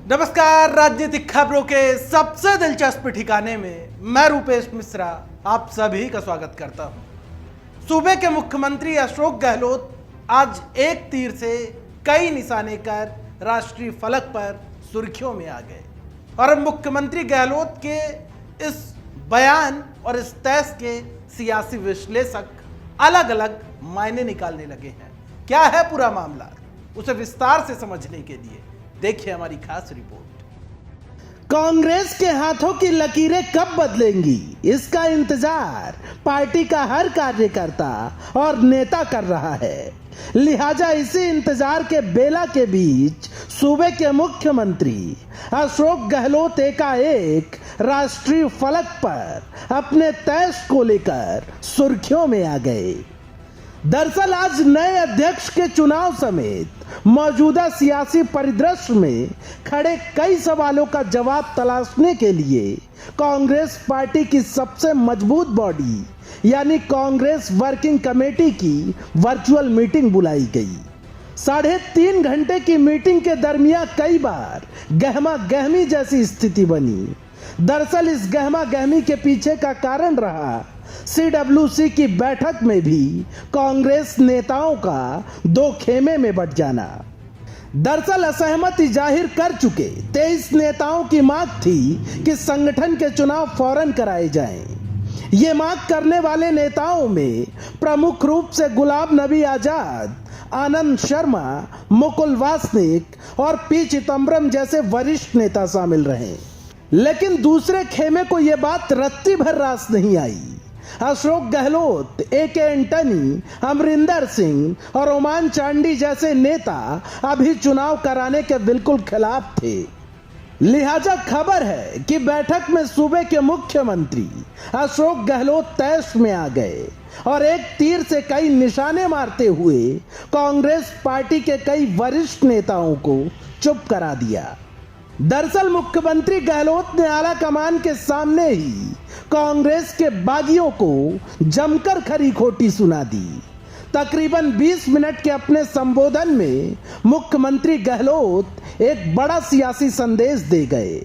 नमस्कार, राजनीतिक खबरों के सबसे दिलचस्प ठिकाने में मैं रूपेश मिश्रा आप सभी का स्वागत करता हूं। सूबे के मुख्यमंत्री अशोक गहलोत आज एक तीर से कई निशाने कर राष्ट्रीय फलक पर सुर्खियों में आ गए और अब मुख्यमंत्री गहलोत के इस बयान और इस तैस के सियासी विश्लेषक अलग अलग मायने निकालने लगे हैं। क्या है पूरा मामला, उसे विस्तार से समझने के लिए देखिए हमारी खास रिपोर्ट। कांग्रेस के हाथों की लकीरें कब बदलेंगी, इसका इंतजार पार्टी का हर कार्यकर्ता और नेता कर रहा है। लिहाजा इसी इंतजार के बेला के बीच सूबे के मुख्यमंत्री अशोक गहलोत एकाएक राष्ट्रीय फलक पर अपने तैश को लेकर सुर्खियों में आ गए। दरअसल आज नए अध्यक्ष के चुनाव समेत मौजूदा सियासी परिदृश्य में खड़े कई सवालों का जवाब तलाशने के लिए कांग्रेस पार्टी की सबसे मजबूत बॉडी यानी कांग्रेस वर्किंग कमेटी की वर्चुअल मीटिंग बुलाई गई। 3.5 घंटे की मीटिंग के दरमियान कई बार गहमा गहमी जैसी स्थिति बनी। दरअसल इस गहमा गहमी के पीछे का कारण रहा CWC की बैठक में भी कांग्रेस नेताओं का दो खेमे में बंट जाना। दरअसल असहमति जाहिर कर चुके 23 नेताओं की मांग थी कि संगठन के चुनाव फौरन कराए जाएं। ये मांग करने वाले नेताओं में प्रमुख रूप से गुलाम नबी आजाद, आनंद शर्मा, मुकुल वासनिक और पी चिदम्बरम जैसे वरिष्ठ नेता शामिल रहे। लेकिन दूसरे खेमे को यह बात रत्ती भर रास नहीं आई। अशोक गहलोत, AK एंटनी, अमरिंदर सिंह और ओमान चांडी जैसे नेता अभी चुनाव कराने के बिल्कुल खिलाफ थे। लिहाजा खबर है कि बैठक में सूबे के मुख्यमंत्री अशोक गहलोत तैश में आ गए और एक तीर से कई निशाने मारते हुए कांग्रेस पार्टी के कई वरिष्ठ नेताओं को चुप करा दिया। दरअसल मुख्यमंत्री गहलोत ने आला कमान के सामने ही कांग्रेस के बागियों को जमकर खरी खोटी सुना दी। तकरीबन 20 मिनट के अपने संबोधन में मुख्यमंत्री गहलोत एक बड़ा सियासी संदेश दे गए।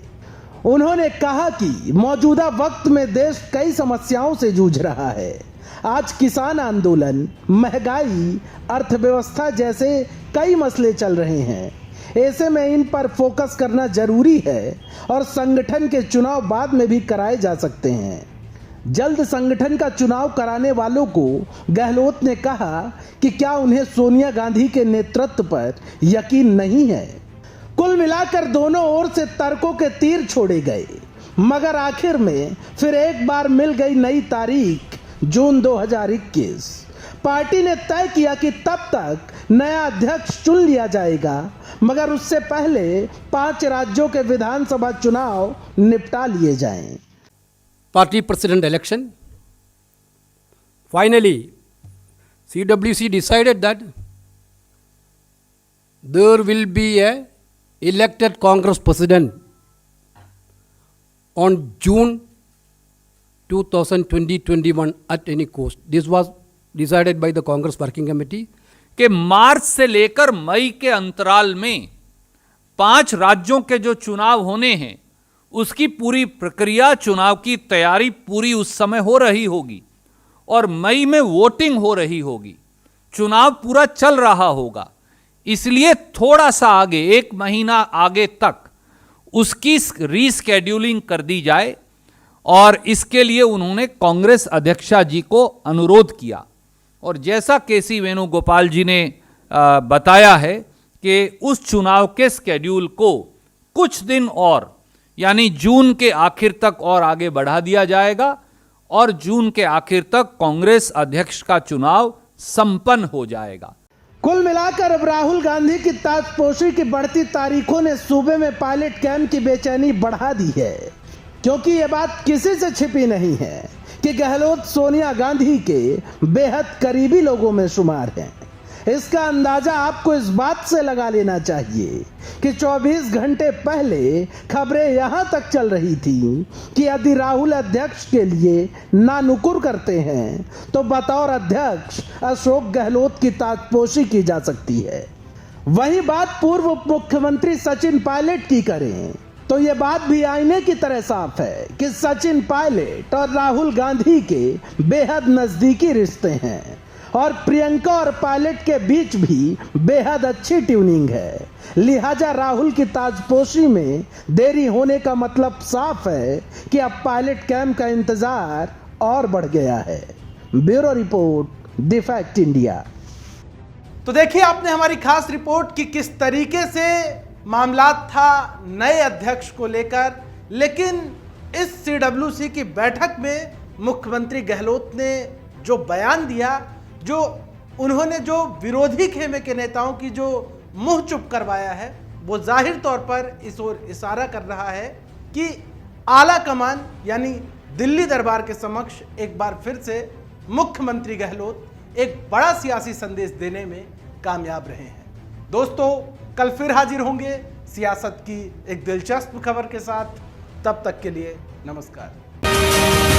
उन्होंने कहा कि मौजूदा वक्त में देश कई समस्याओं से जूझ रहा है। आज किसान आंदोलन, महंगाई, अर्थव्यवस्था जैसे कई मसले चल रहे हैं। ऐसे में इन पर फोकस करना जरूरी है और संगठन के चुनाव बाद में भी कराए जा सकते हैं। जल्द संगठन का चुनाव कराने वालों को गहलोत ने कहा कि क्या उन्हें सोनिया गांधी के नेतृत्व पर यकीन नहीं है। कुल मिलाकर दोनों ओर से तर्कों के तीर छोड़े गए, मगर आखिर में फिर एक बार मिल गई नई तारीख, जून 2021। पार्टी ने तय किया कि तब तक नया अध्यक्ष चुन लिया जाएगा, मगर उससे पहले 5 राज्यों के विधानसभा चुनाव निपटा लिए जाएं। Party president election. Finally, CWC decided that there will be a elected Congress president on June 2020-21 at any cost. This was decided by the Congress Working Committee. कि मार्च से लेकर मई के अंतराल में 5 राज्यों के जो चुनाव होने हैं उसकी पूरी प्रक्रिया, चुनाव की तैयारी पूरी उस समय हो रही होगी और मई में वोटिंग हो रही होगी। चुनाव पूरा चल रहा होगा, इसलिए थोड़ा सा आगे, 1 महीना आगे तक उसकी रीस्केड्यूलिंग कर दी जाए और इसके लिए उन्होंने कांग्रेस अध्यक्षा जी को अनुरोध किया। और जैसा KC वेणुगोपाल जी ने बताया है कि उस चुनाव के स्केड्यूल को कुछ दिन और यानी जून के आखिर तक और आगे बढ़ा दिया जाएगा और जून के आखिर तक कांग्रेस अध्यक्ष का चुनाव संपन्न हो जाएगा। कुल मिलाकर अब राहुल गांधी की ताजपोशी की बढ़ती तारीखों ने सूबे में पायलट कैंप की बेचैनी बढ़ा दी है, क्योंकि यह बात किसी से छिपी नहीं है कि गहलोत सोनिया गांधी के बेहद करीबी लोगों में शुमार हैं। इसका अंदाजा आपको इस बात से लगा लेना चाहिए कि 24 घंटे पहले खबरें यहां तक चल रही थी कि यदि राहुल अध्यक्ष के लिए नानुकुर करते हैं तो बतौर अध्यक्ष अशोक गहलोत की ताजपोशी की जा सकती है। वही बात पूर्व उप मुख्यमंत्री सचिन पायलट की करें तो यह बात भी आईने की तरह साफ है कि सचिन पायलट और राहुल गांधी के बेहद नजदीकी रिश्ते हैं और प्रियंका और पायलट के बीच भी बेहद अच्छी ट्यूनिंग है। लिहाजा राहुल की ताजपोशी में देरी होने का मतलब साफ है कि अब पायलट कैंप का इंतजार और बढ़ गया है। Bureau report, the fact India. तो देखिए आपने हमारी खास रिपोर्ट की किस तरीके से मामला था नए अध्यक्ष को लेकर, लेकिन इस सीडब्ल्यूसी की बैठक में मुख्यमंत्री गहलोत ने जो बयान दिया, जो उन्होंने जो विरोधी खेमे के नेताओं की जो मुंह चुप करवाया है, वो जाहिर तौर पर इस ओर इशारा कर रहा है कि आला कमान यानी दिल्ली दरबार के समक्ष एक बार फिर से मुख्यमंत्री गहलोत एक बड़ा सियासी संदेश देने में कामयाब रहे हैं। दोस्तों, कल फिर हाजिर होंगे सियासत की एक दिलचस्प खबर के साथ। तब तक के लिए नमस्कार।